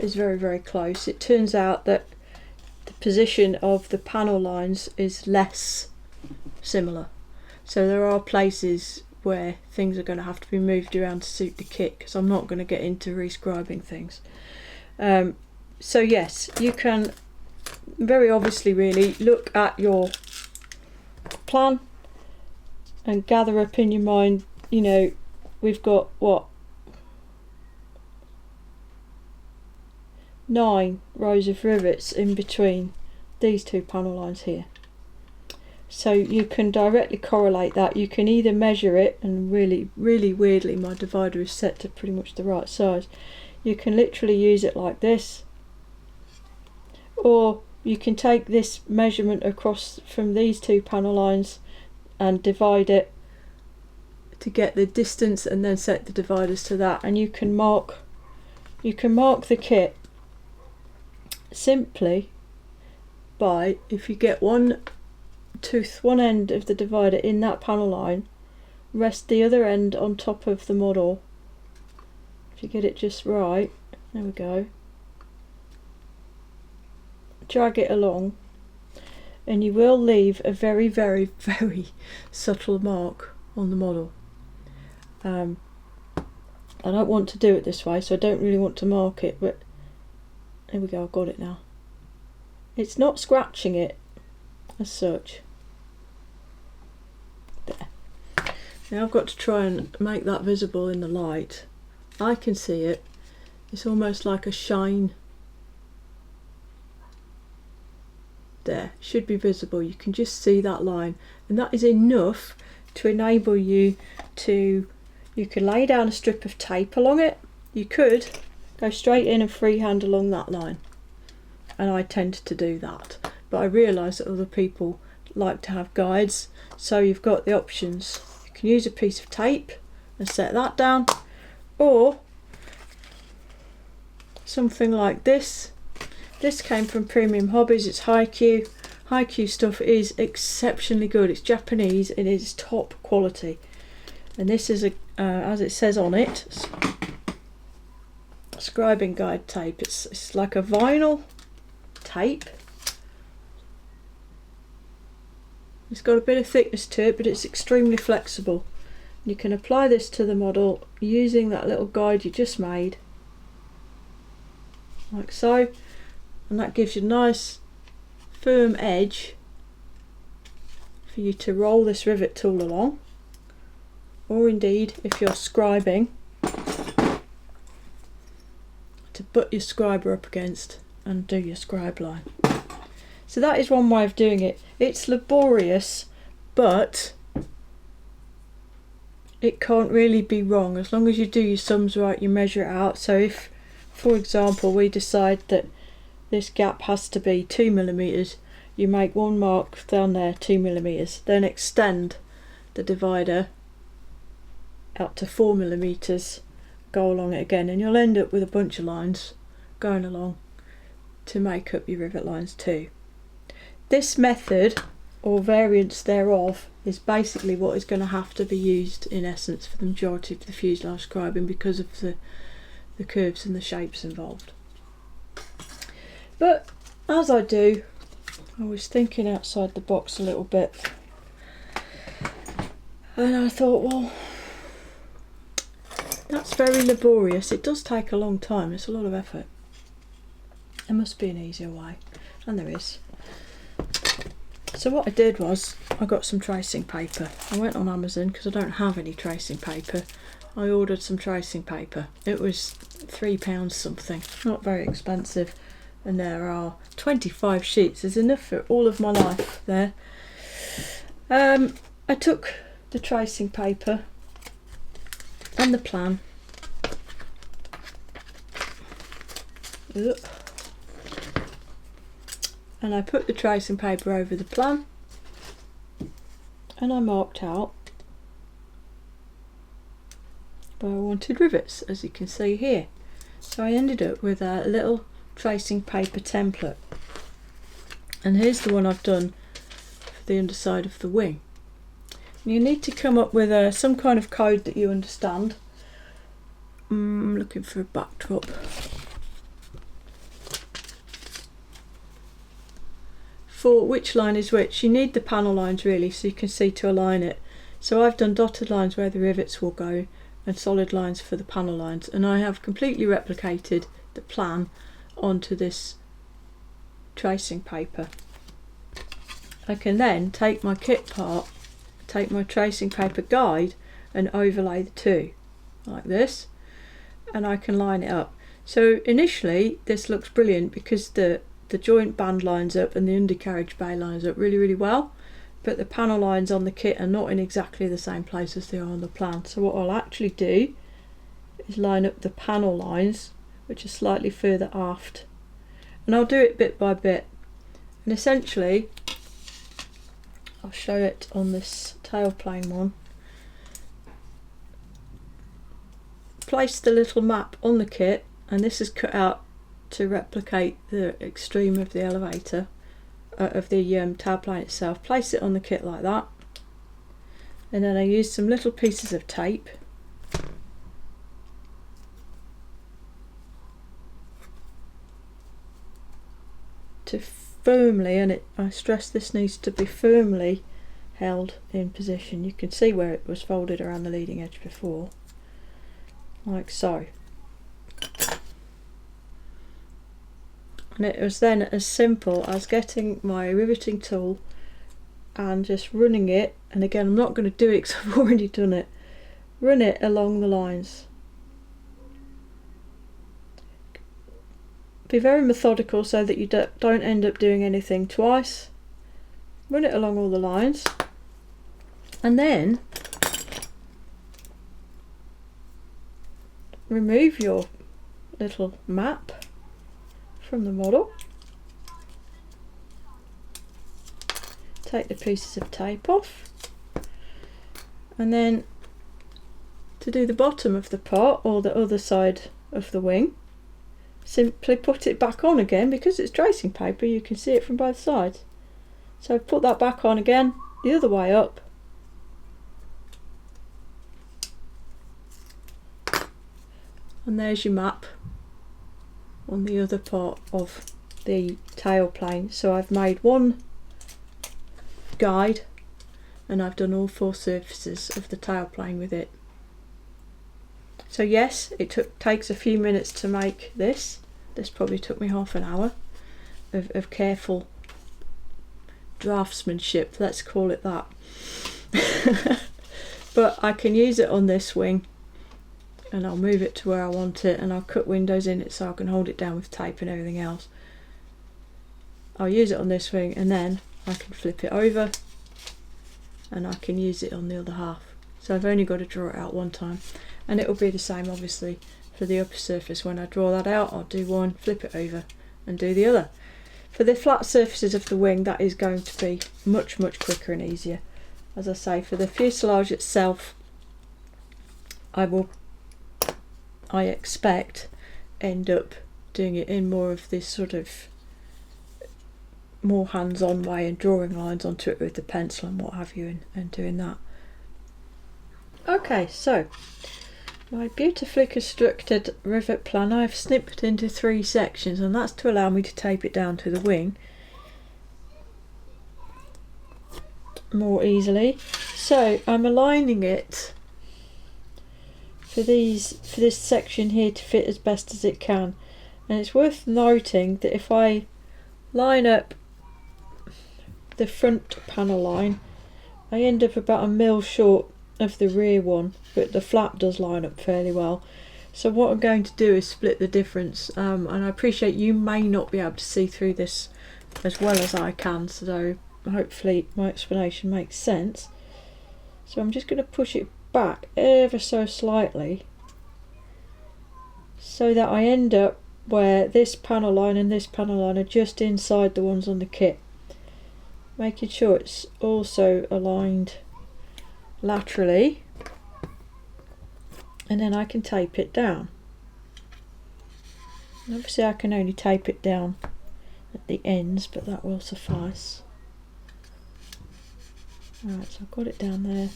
is very, very close, it turns out that the position of the panel lines is less similar. So there are places where things are going to have to be moved around to suit the kit, because I'm not going to get into rescribing things. So yes, you can very obviously really look at your plan and gather up in your mind, you know, we've got what, 9 rows of rivets in between these two panel lines here. So you can directly correlate that. You can either measure it, and really weirdly my divider is set to pretty much the right size. You can literally use it like this, or you can take this measurement across from these two panel lines and divide it to get the distance, and then set the dividers to that, and you can mark the kit simply by, if you get one end of the divider in that panel line, rest the other end on top of the model. If you get it just right, there we go, drag it along, and you will leave a very, very, very subtle mark on the model. I don't want to do it this way, so I don't really want to mark it, but there we go, I've got it now. It's not scratching it as such. There. Now I've got to try and make that visible in the light. I can see it. It's almost like a shine. There, should be visible. You can just see that line, and that is enough to enable you to, you can lay down a strip of tape along it. You could go straight in and freehand along that line, and I tend to do that, but I realise that other people like to have guides, so you've got the options. You can use a piece of tape and set that down, or something like this. This came from Premium Hobbies, it's Haikyuu. Haikyuu stuff is exceptionally good. It's Japanese and it's top quality. And this is a, as it says on it, scribing guide tape. It's like a vinyl tape. It's got a bit of thickness to it, but it's extremely flexible. You can apply this to the model using that little guide you just made, like so. And that gives you nice firm edge for you to roll this rivet tool along, or indeed if you're scribing, to put your scriber up against and do your scribe line. So that is one way of doing it. It's laborious, but it can't really be wrong as long as you do your sums right, you measure it out. So if, for example, we decide that this gap has to be 2mm, you make one mark down there, 2mm, then extend the divider out to 4mm, go along it again, and you'll end up with a bunch of lines going along to make up your rivet lines too. This method, or variants thereof, is basically what is going to have to be used in essence for the majority of the fuselage scribing because of the curves and the shapes involved. But as I do, I was thinking outside the box a little bit, and I thought, well, that's very laborious. It does take a long time, it's a lot of effort. There must be an easier way, and there is. So what I did was, I got some tracing paper. I went on Amazon because I don't have any tracing paper. I ordered some tracing paper. It was £3 something, not very expensive. And there are 25 sheets. There's enough for all of my life there. I took the tracing paper and the plan. And I put the tracing paper over the plan, and I marked out where I wanted rivets, as you can see here. So I ended up with a little tracing paper template, and here's the one I've done for the underside of the wing. You need to come up with some kind of code that you understand. I'm looking for a backdrop. For which line is which, you need the panel lines really, so you can see to align it. So I've done dotted lines where the rivets will go and solid lines for the panel lines, and I have completely replicated the plan onto this tracing paper. I can then take my kit part, take my tracing paper guide and overlay the two like this, and I can line it up. So initially this looks brilliant because the joint band lines up and the undercarriage bay lines up really well, but the panel lines on the kit are not in exactly the same place as they are on the plan. So what I'll actually do is line up the panel lines, which are slightly further aft, and I'll do it bit by bit. And essentially I'll show it on this tailplane one. Place the little map on the kit, and this is cut out to replicate the extreme of the elevator, of the tailplane itself. Place it on the kit like that, and then I use some little pieces of tape to firmly, and I stress this needs to be firmly held in position. You can see where it was folded around the leading edge before, like so. And it was then as simple as getting my riveting tool and just running it, and again I'm not going to do it because I've already done it, run it along the lines. Be very methodical so that you don't end up doing anything twice. Run it along all the lines, and then remove your little map from the model, take the pieces of tape off, and then to do the bottom of the part or the other side of the wing, simply put it back on again. Because it's tracing paper, you can see it from both sides, so put that back on again the other way up, and there's your map on the other part of the tailplane. So I've made one guide and I've done all four surfaces of the tailplane with it. So yes, it takes a few minutes to make this. This probably took me half an hour of careful draftsmanship, let's call it that. But I can use it on this wing, and I'll move it to where I want it, and I'll cut windows in it so I can hold it down with tape and everything else. I'll use it on this wing, and then I can flip it over and I can use it on the other half. So I've only got to draw it out one time, and it will be the same obviously for the upper surface. When I draw that out, I'll do one, flip it over and do the other. For the flat surfaces of the wing, that is going to be much quicker and easier. As I say, for the fuselage itself, I expect, end up doing it in more of this sort of more hands-on way and drawing lines onto it with the pencil and what have you, and doing that. Okay, so my beautifully constructed rivet plan I've snipped into 3 sections, and that's to allow me to tape it down to the wing more easily. So I'm aligning it for this section here to fit as best as it can, and it's worth noting that if I line up the front panel line, I end up about 1 mil short of the rear one, but the flap does line up fairly well. So what I'm going to do is split the difference, and I appreciate you may not be able to see through this as well as I can, so hopefully my explanation makes sense. So I'm just going to push it back ever so slightly so that I end up where this panel line and this panel line are just inside the ones on the kit, making sure it's also aligned laterally, and then I can tape it down. And obviously I can only tape it down at the ends, but that will suffice. Alright, so I've got it down there,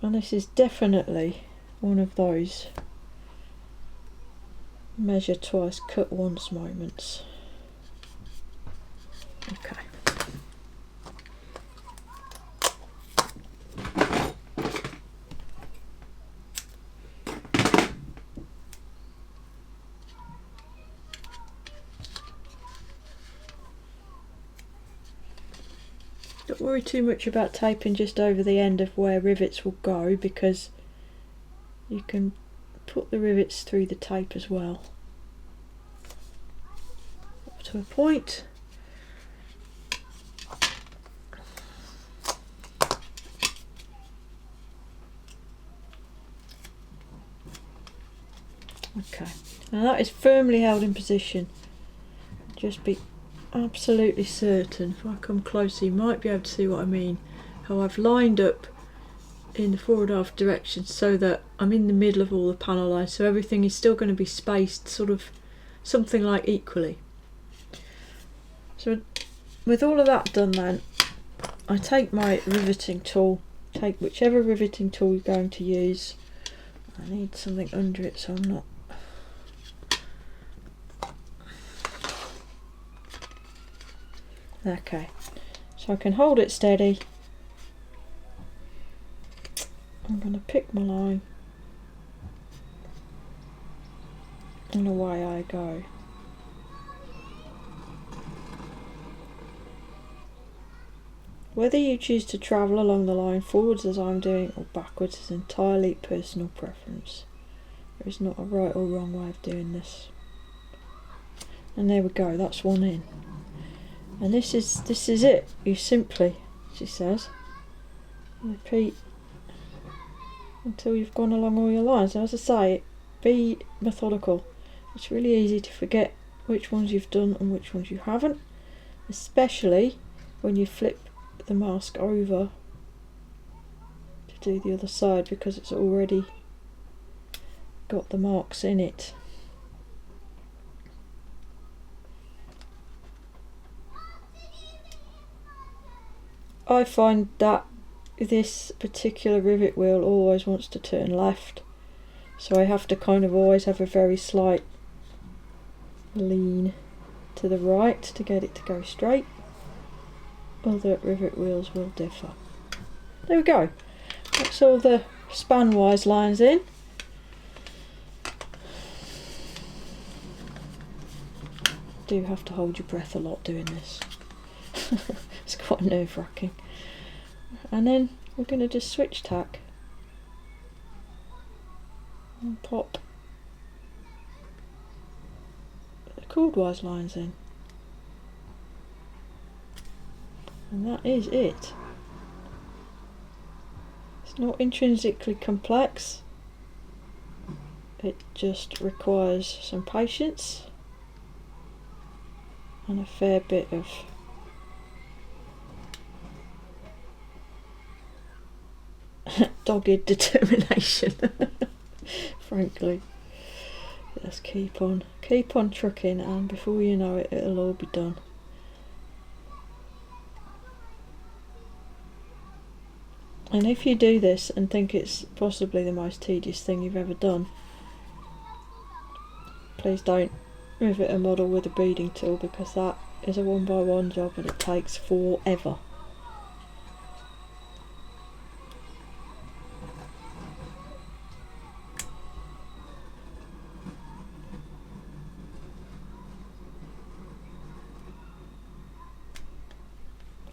and this is definitely one of those measure twice, cut once moments. Okay. Don't worry too much about taping just over the end of where rivets will go, because you can put the rivets through the tape as well, up to a point. Okay, now that is firmly held in position. Just be absolutely certain, if I come closer you might be able to see what I mean, how I've lined up in the forward aft direction so that I'm in the middle of all the panel lines, so everything is still going to be spaced sort of something like equally. So with all of that done, then I take my riveting tool, take whichever riveting tool you're going to use. I need something under it so I'm not okay, so I can hold it steady. I'm going to pick my line and away I go. Whether you choose to travel along the line forwards as I'm doing or backwards is entirely personal preference. There is not a right or wrong way of doing this. And there we go, that's one in. And this is it. You simply, she says, repeat until you've gone along all your lines. Now, as I say, be methodical. It's really easy to forget which ones you've done and which ones you haven't, especially when you flip the mask over to do the other side, because it's already got the marks in it. I find that this particular rivet wheel always wants to turn left, so I have to kind of always have a very slight lean to the right to get it to go straight. Other rivet wheels will differ. There we go, that's all the span-wise lines in. do have to hold your breath a lot doing this. It's quite nerve-wracking. And then we're going to just switch tack and pop the chordwise lines in. And that is it. It's not intrinsically complex. It just requires some patience and a fair bit of dogged determination. Frankly, just keep on trucking, and before you know it, it'll all be done. And if you do this and think it's possibly the most tedious thing you've ever done, please don't rivet a model with a beading tool, because that is a one-by-one job and it takes forever.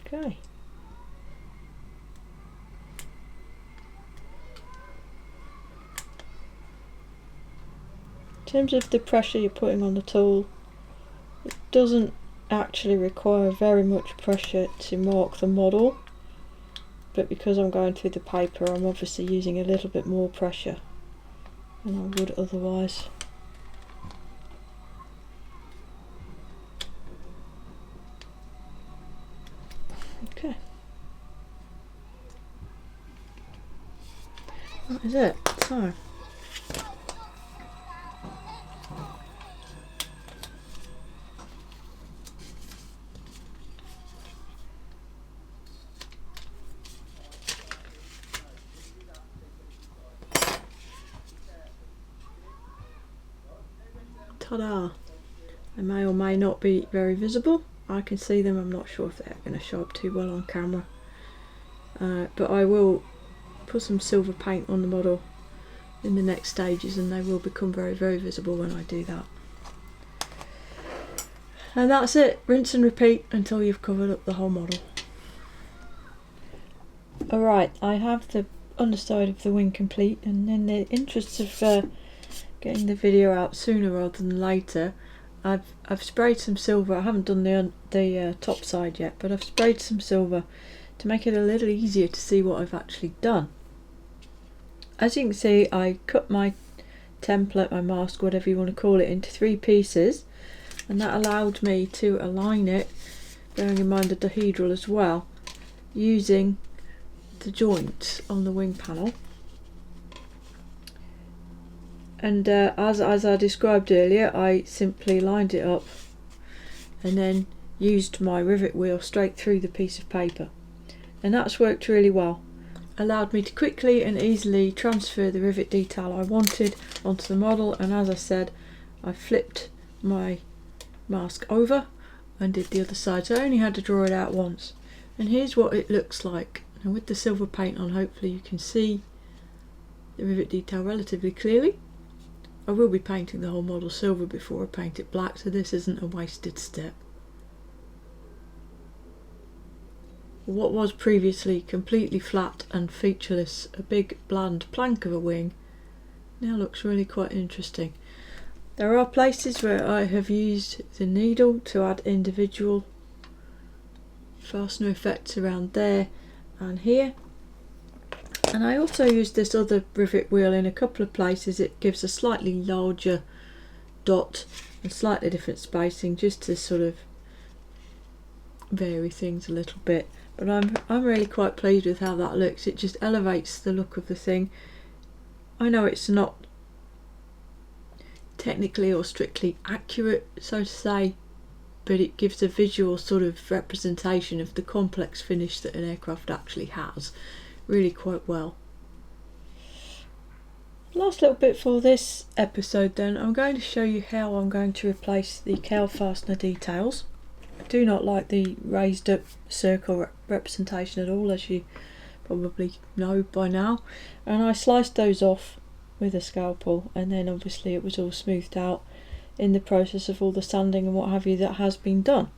Okay. In terms of the pressure you're putting on the tool, it doesn't actually require very much pressure to mark the model, but because I'm going through the paper, I'm obviously using a little bit more pressure than I would otherwise. Okay. That is it. So ta-da! They may or may not be very visible. I can see them. I'm not sure if they're going to show up too well on camera, but I will put some silver paint on the model in the next stages, and they will become very, very visible when I do that. And that's it. Rinse and repeat until you've covered up the whole model. Alright, I have the underside of the wing complete, and in the interests of getting the video out sooner rather than later, I've sprayed some silver. I haven't done the top side yet, but I've sprayed some silver to make it a little easier to see what I've actually done. As you can see, I cut my template, my mask, whatever you want to call it, into 3 pieces, and that allowed me to align it, bearing in mind the dihedral as well, using the joints on the wing panel. And as I described earlier, I simply lined it up and then used my rivet wheel straight through the piece of paper, and that's worked really well. Allowed me to quickly and easily transfer the rivet detail I wanted onto the model, and as I said, I flipped my mask over and did the other side, so I only had to draw it out once. And here's what it looks like. And with the silver paint on, hopefully you can see the rivet detail relatively clearly. I will be painting the whole model silver before I paint it black, so this isn't a wasted step. What was previously completely flat and featureless, a big bland plank of a wing, now looks really quite interesting. There are places where I have used the needle to add individual fastener effects around there and here. And I also used this other rivet wheel in a couple of places. It gives a slightly larger dot and slightly different spacing, just to sort of vary things a little bit. But I'm really quite pleased with how that looks. It just elevates the look of the thing. I know it's not technically or strictly accurate, so to say, but it gives a visual sort of representation of the complex finish that an aircraft actually has really quite well. Last little bit for this episode then, I'm going to show you how I'm going to replace the cowl fastener details. I do not like the raised up circle representation at all, as you probably know by now, and I sliced those off with a scalpel, and then obviously it was all smoothed out in the process of all the sanding and what have you that has been done.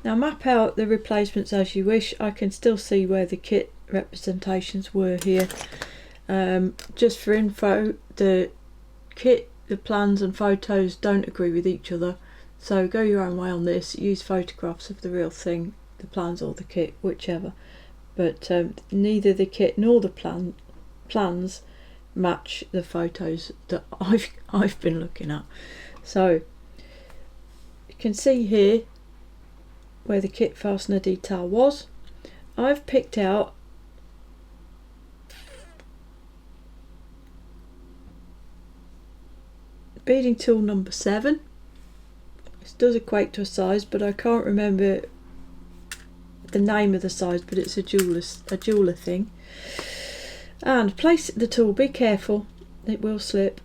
Now map out the replacements as you wish. I can still see where the kit representations were here. Just for info, the kit, the plans and photos don't agree with each other, so go your own way on this. Use photographs of the real thing, the plans or the kit, whichever, but neither the kit nor the plans match the photos that I've been looking at. So you can see here where the kit fastener detail was. I've picked out beading tool number 7. This does equate to a size, but I can't remember the name of the size, but it's a jeweler thing. And place the tool, be careful, it will slip,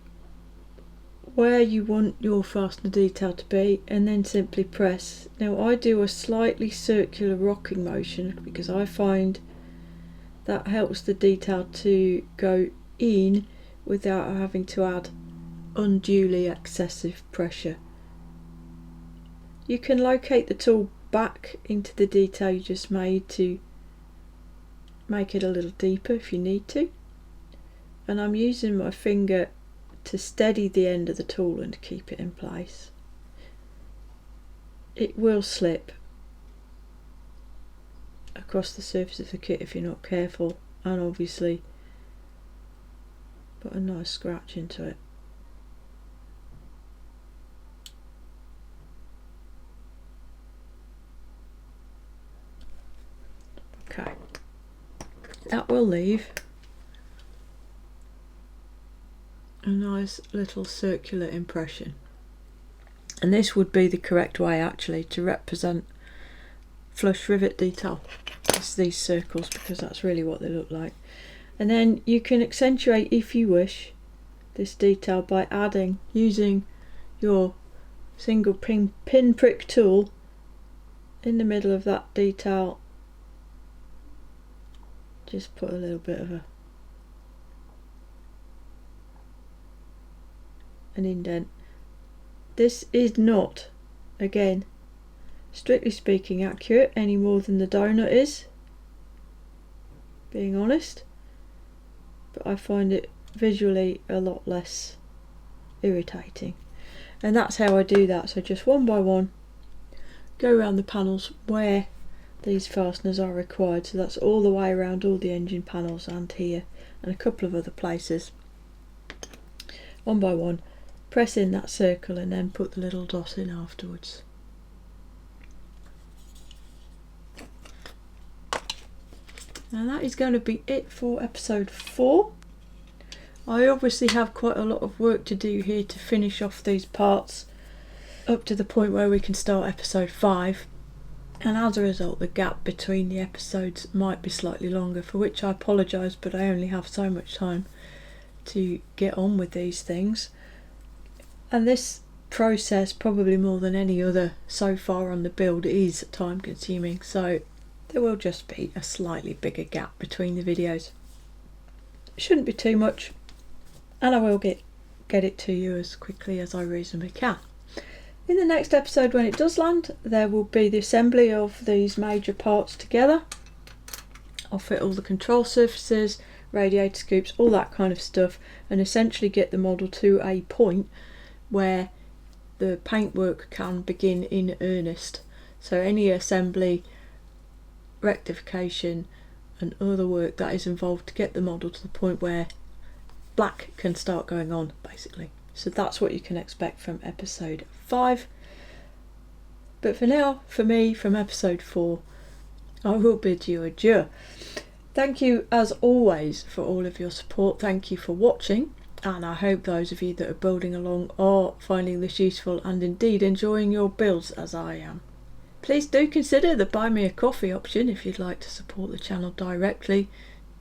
where you want your fastener detail to be, and then simply press. Now I do a slightly circular rocking motion because I find that helps the detail to go in without having to add unduly excessive pressure. You can locate the tool back into the detail you just made to make it a little deeper if you need to, and I'm using my finger to steady the end of the tool and keep it in place. It will slip across the surface of the kit if you're not careful, and obviously put a nice scratch into it. Okay, that will leave a nice little circular impression, and this would be the correct way actually to represent flush rivet detail. It's these circles because that's really what they look like. And then you can accentuate, if you wish, this detail by using your single pin prick tool in the middle of that detail. Just put a little bit of an indent. This is not, again, strictly speaking, accurate any more than the donut is, being honest, but I find it visually a lot less irritating, and that's how I do that. So just one by one go around the panels where these fasteners are required, so that's all the way around all the engine panels and here and a couple of other places. One by one press in that circle and then put the little dot in afterwards. Now that is going to be it for episode 4. I obviously have quite a lot of work to do here to finish off these parts up to the point where we can start episode 5, and as a result the gap between the episodes might be slightly longer, for which I apologise, but I only have so much time to get on with these things, and this process, probably more than any other so far on the build, is time consuming, so there will just be a slightly bigger gap between the videos. It shouldn't be too much, and I will get it to you as quickly as I reasonably can. In the next episode, when it does land, there will be the assembly of these major parts together. I'll fit all the control surfaces, radiator scoops, all that kind of stuff, and essentially get the model to a point where the paintwork can begin in earnest. So any assembly, rectification and other work that is involved to get the model to the point where black can start going on, basically. So that's what you can expect from episode 5. But for now, for me, from episode 4, I will bid you adieu. Thank you as always for all of your support. Thank you for watching, and I hope those of you that are building along are finding this useful and indeed enjoying your builds as I am. Please do consider the buy me a coffee option if you'd like to support the channel directly,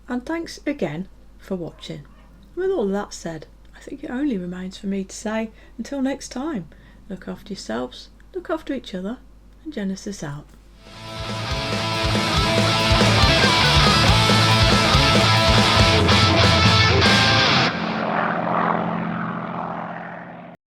and thanks again for watching. With all that said, I think it only remains for me to say, until next time, look after yourselves, look after each other, and Genesis out.